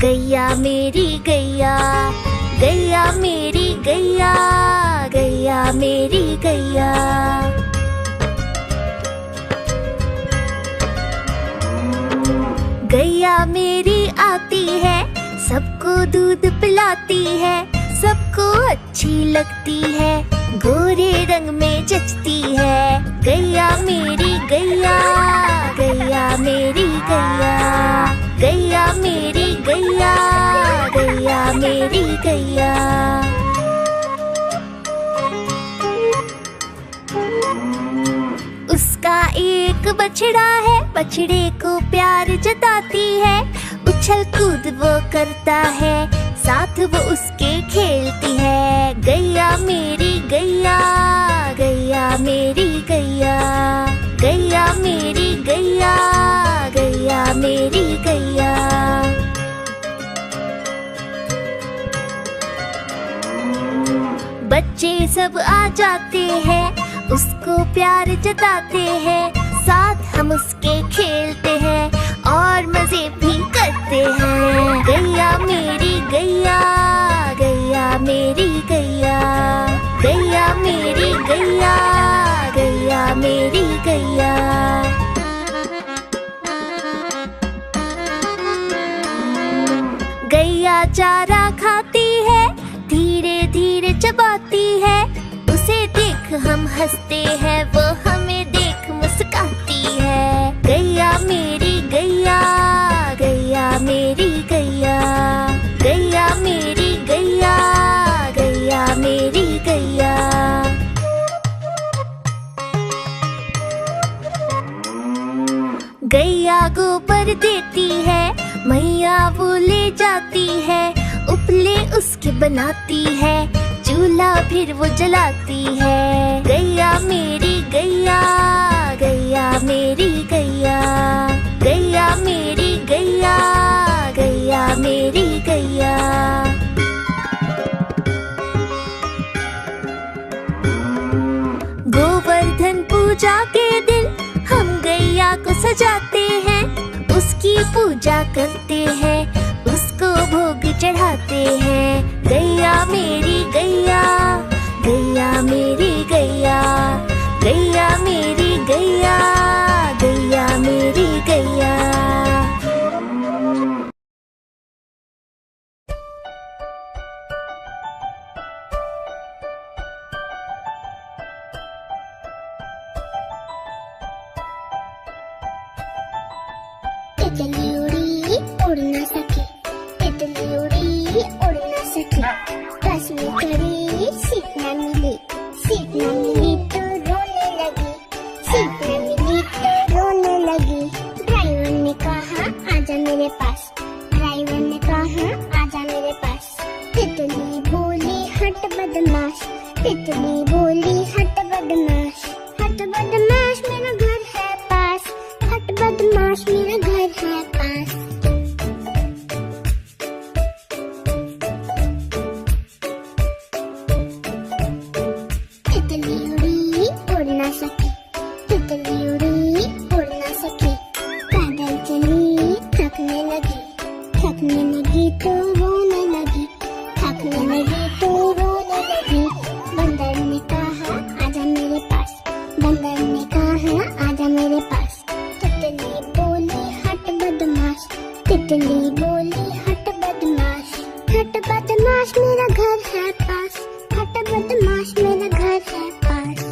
गैया मेरी गैया, गैया मेरी गैया, गैया मेरी गैया। गैया मेरी आती है, सबको दूध पिलाती है, सबको अच्छी लगती है, गोरे रंग में जचती है। गैया मेरी गैया, गैया मेरी गैया, गैया मेरी गैया, गैया मेरी गैया। उसका एक बछड़ा है, बछड़े को प्यार जताती है, उछल कूद वो करता है, साथ वो उसके खेलती है। गैया मेरी गैया, गैया मेरी गैया, गैया मेरी गैया, गैया मेरी गैया। बच्चे सब आ जाते हैं, उसको प्यार जताते हैं, साथ हम उसके खेलते हैं और मजे भी करते हैं। गैया मेरी गैया, गैया मेरी गैया, गैया मेरी गैया, गैया मेरी गैया। गैया चारा खाती है, धीरे धीरे चबाती है, उसे देख हम हंसते हैं, वो हमें देख मुस्काती है। गैया मेरी गैया, गैया मेरी गैया, गैया मेरी गैया, गैया मेरी गैया। गैया गोबर देती है, मैया वो ले जाती है, उपले उसके बनाती है, चूल्हा फिर वो जलाती है। गैया मेरी गैया, गैया मेरी गैया, गैया मेरी गैया, गैया मेरी गैया। गोवर्धन पूजा के दिन हम गैया को सजाते हैं, उसकी पूजा करते हैं, उसको भोग चढ़ाते हैं। गैया मेरी गैया, गैया मेरी गैया, गैया मेरी गैया, गैया मेरी गैया। तितली उड़ी उड़ न सकी, तितली उड़ी उड़ न सकी, बस में चढ़ी सीट न मिली, सीट न मिली तो रोने लगी, सीट न मिली तो रोने लगी। ड्राइवर ने कहा आजा मेरे पास, ड्राइवर ने कहा आजा मेरे पास। तितली बोली हट बदमाश, तितली बोली हट बदमाश, हट बदमाश मेरा घर है पास, हट बदमाश मेरा घर है पास। तितली उड़ी उड़ न सकी, तितली उड़ी उड़ न सकी, पैदल चली थकने लगी, थकने लगी तो रोने लगी, थकने लगी तो रोने लगी। बंदर ने कहा आजा मेरे पास, बंदर ने कहा आजा मेरे पास। तितली बोली हट बदमाश, तितली बोली हट बदमाश, हट बदमाश मेरा घर है पास, हट बदमाश मेरा घर है पास।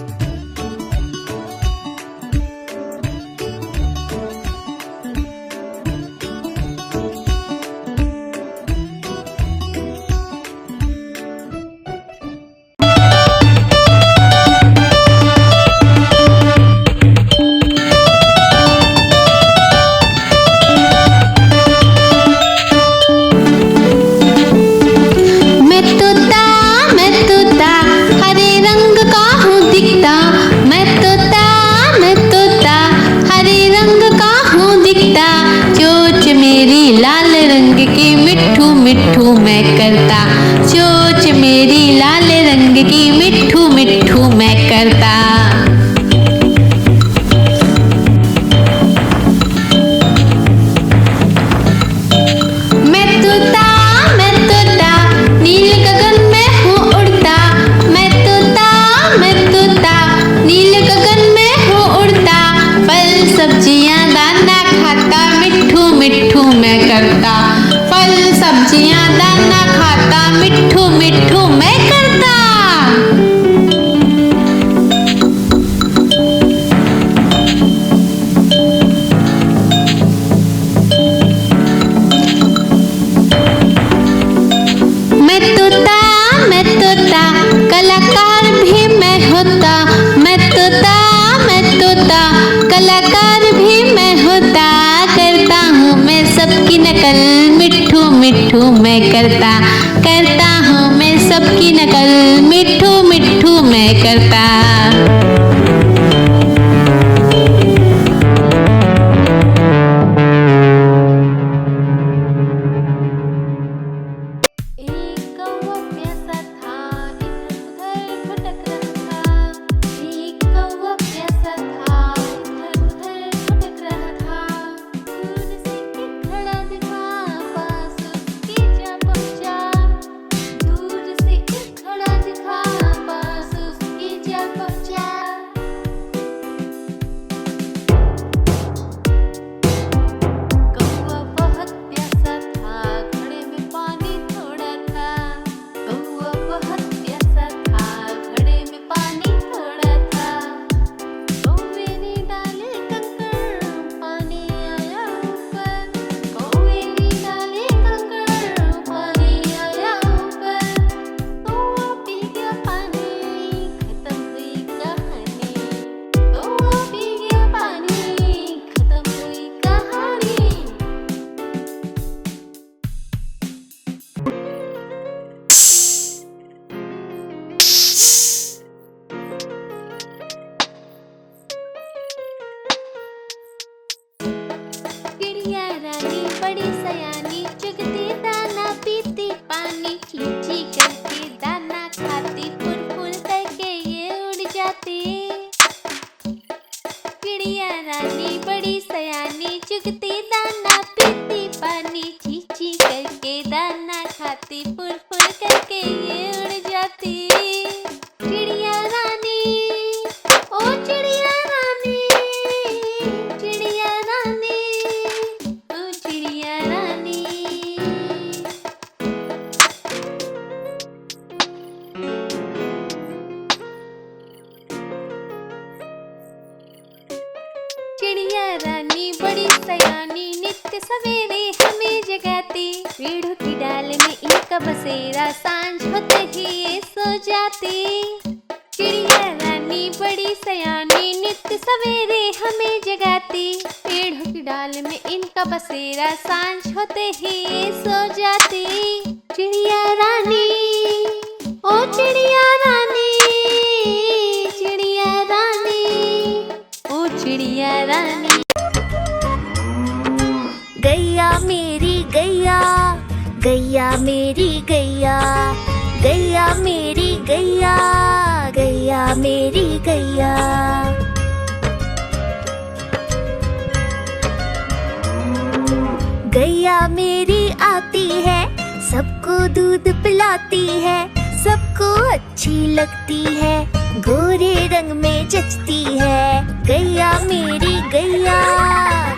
बच्चियां दाना खाता, मिट्ठू मिट्ठू मैं करता। मैं तोता कलाकार भी मैं होता। मैं तोता कलाकार भी मैं होता। करता हूँ मैं सबकी नकल, मिट्ठू मिट्ठू मैं करता। करता हूँ मैं सबकी नकल, मिट्ठू मिट्ठू मैं करता। बड़ी सयानी चुगती दाना पीती पानी, चींची करके दाना खाती, फुल फुल करके ये उड़ जाती। चिड़िया रानी बड़ी सयानी चुगती दाना पीती पानी, चींची करके दाना खाती, फुल फुल करके ये उड़ जाती। चिड़िया रानी ओ चिड़िया रानी, चिड़िया रानी ओ चिड़िया रानी। चिड़िया रानी बड़ी सयानी नित्य सवेरे हमें जगाती, पेड़ों की डाल में इनका बसेरा, सांझ होते ही ये सो जाती। चिड़िया रानी बड़ी सयानी नित्य सवेरे हमें जगाती, पेड़ों की डाल में इनका बसेरा, सांझ होते ही ये सो जाती। चिड़िया रानी ओ चिड़िया रानी, चिड़िया रानी ओ चिड़िया रानी। गैया मेरी गैया, गैया मेरी गैया, गैया मेरी गैया, गैया मेरी गैया। गैया मेरी आती है, सबको दूध पिलाती है, सबको अच्छी लगती है, गोरे रंग में जचती है। गैया मेरी गैया,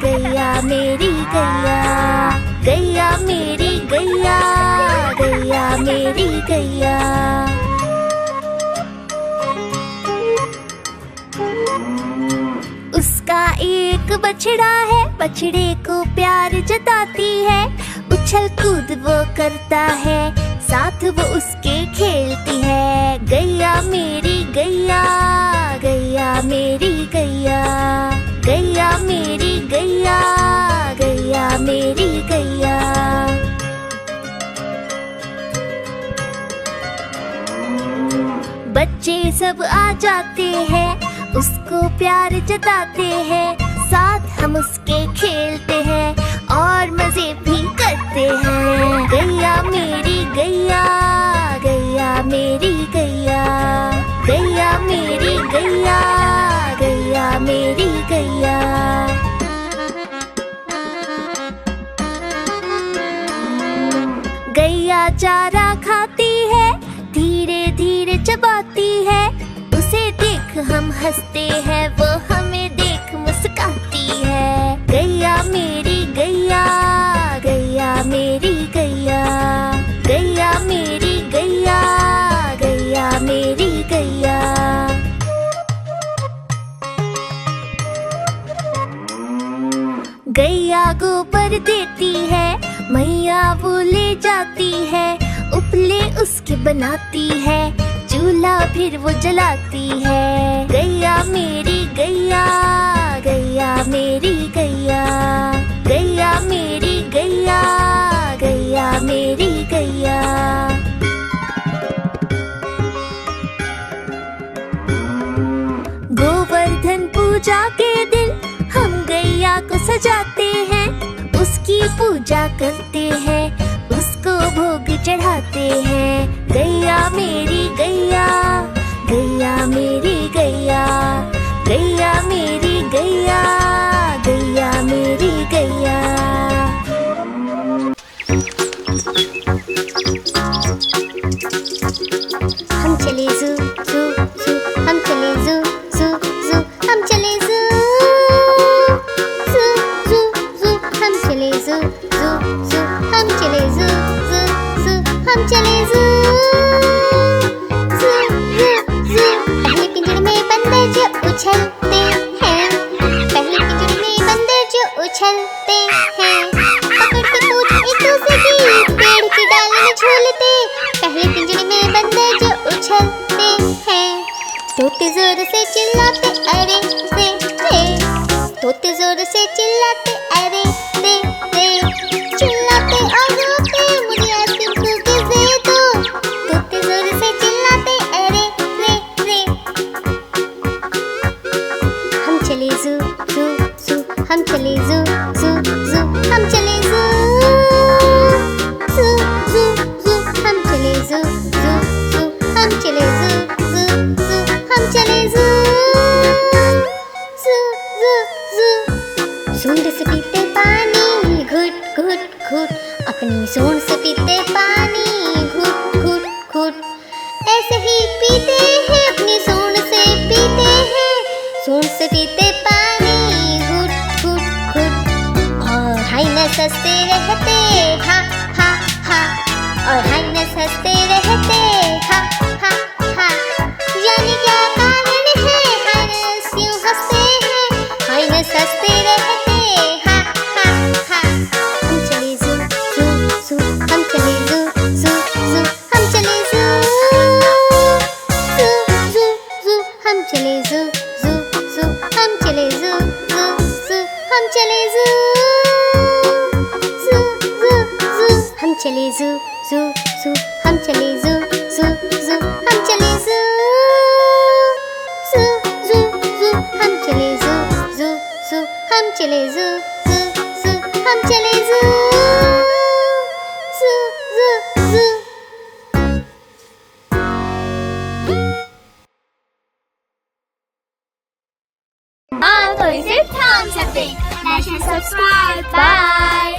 गैया मेरी गैया, गैया मेरी गैया, गैया मेरी गैया। उसका एक बछड़ा है, बछड़े को प्यार जताती है, उछल कूद वो करता है, साथ वो उसके खेलती है। गैया मेरी गैया, गैया मेरी गैया, गैया मेरी गैया, गैया मेरी गैया। बच्चे सब आ जाते हैं, उसको प्यार जताते हैं, साथ हम उसके खेलते हैं और मजे भी करते हैं। गैया मेरी गैया, गैया मेरी गैया, गैया मेरी गैया, गैया मेरी गैया। गैया चारा खाती है, धीरे धीरे चबाती है, उसे देख हम हंसते हैं, वो हमें देख मुस्काती है। गैया मेरी गैया, गैया मेरी गैया। गैया गोबर देती है, मैया वो ले जाती है, उपले उसके बनाती है, चूल्हा फिर वो जलाती है। गैया मेरी गैया, गैया मेरी गैया, गैया मेरी गैया, गैया मेरी गैया। गोवर्धन पूजा के दिन हम गैया को सजाते हैं, उसकी पूजा करते हैं, उसको भोग चढ़ाते हैं। गैया मेरी गैया, गैया मेरी गैया, गैया मेरी गैया, गैया मेरी गैया। हम चले ज़ू ज़ू ज़ू, हम चले ज़ू ज़ू ज़ू, हम चले ज़ू ज़ू ज़ू ज़ू, हम चले ज़ू ज़ू ज़ू, हम चले ज़ू ज़ू ज़ू, हम चले ज़ू ज़ू ज़ू ज़ू। पहले पिंजरे में बंदर जो उछलते हैं, पहले पिंजरे में बंदर जो उछलते हैं, पकड़ के पूछ एक दूसरे की, पेड़ की डाल में झूलते। पहले पिंजरे में बंदर जो उछलते हैं, तोते जोर से चिल्लाते अरे रे रे, तोते जोर से चिल्लाते अरे रे रे, चिल्लाते और रोते मुझे आइसक्रीम कुकीज़ दे दो। तोते जोर से चिल्लाते अरे रे रे। हम चले ज़ू ज़ू ज़ू, हम चले ज़ू ज़ू ज़ू, हम चले ज़ू ज़ू ज़ू ज़ू, हम चले ज़ू ज़ू ज़ू, हम चले ज़ू ज़ू ज़ू, हम चले ज़ू ज़ू ज़ू ज़ू। सूंड से पीते पानी घुट घुट घुट, अपनी सूंड से पीते पानी घुट घुट घुट, ऐसे ही पीते हैं अपनी सूंड से पीते हैं, सूंड से पीते पानी घुट घुट घुट। और हाइनस हंसते रहते हा हा हा, और हाइनस हंसते रहते हा हा हा। जाने क्या कारण है हाइनस क्यों हंसते हैं, हाइनस हंसते रहते हा हा हा। हम चले ज़ू ज़ू ज़ू, हम चले ज़ू ज़ू ज़ू, हम चले ज़ू ज़ू ज़ू ज़ू, हम चले ज़ू ज़ू ज़ू, हम चले ज़ू ज़ू ज़ू, हम चले ज़ू ज़ू ज़ू ज़ू, हम चले ज़ू ज़ू ज़ू, हम चले ज़ू ज़ू ज़ू, हम चले ज़ू ज़ू ज़ू ज़ू, हम चले ज़ू ज़ू ज़ू, हम चले ज़ू ज़ू ज़ू, हम चले ज़ू ज़ू ज़ू ज़ू। हाँ तो इसे थाम सकते। Subscribe. Bye.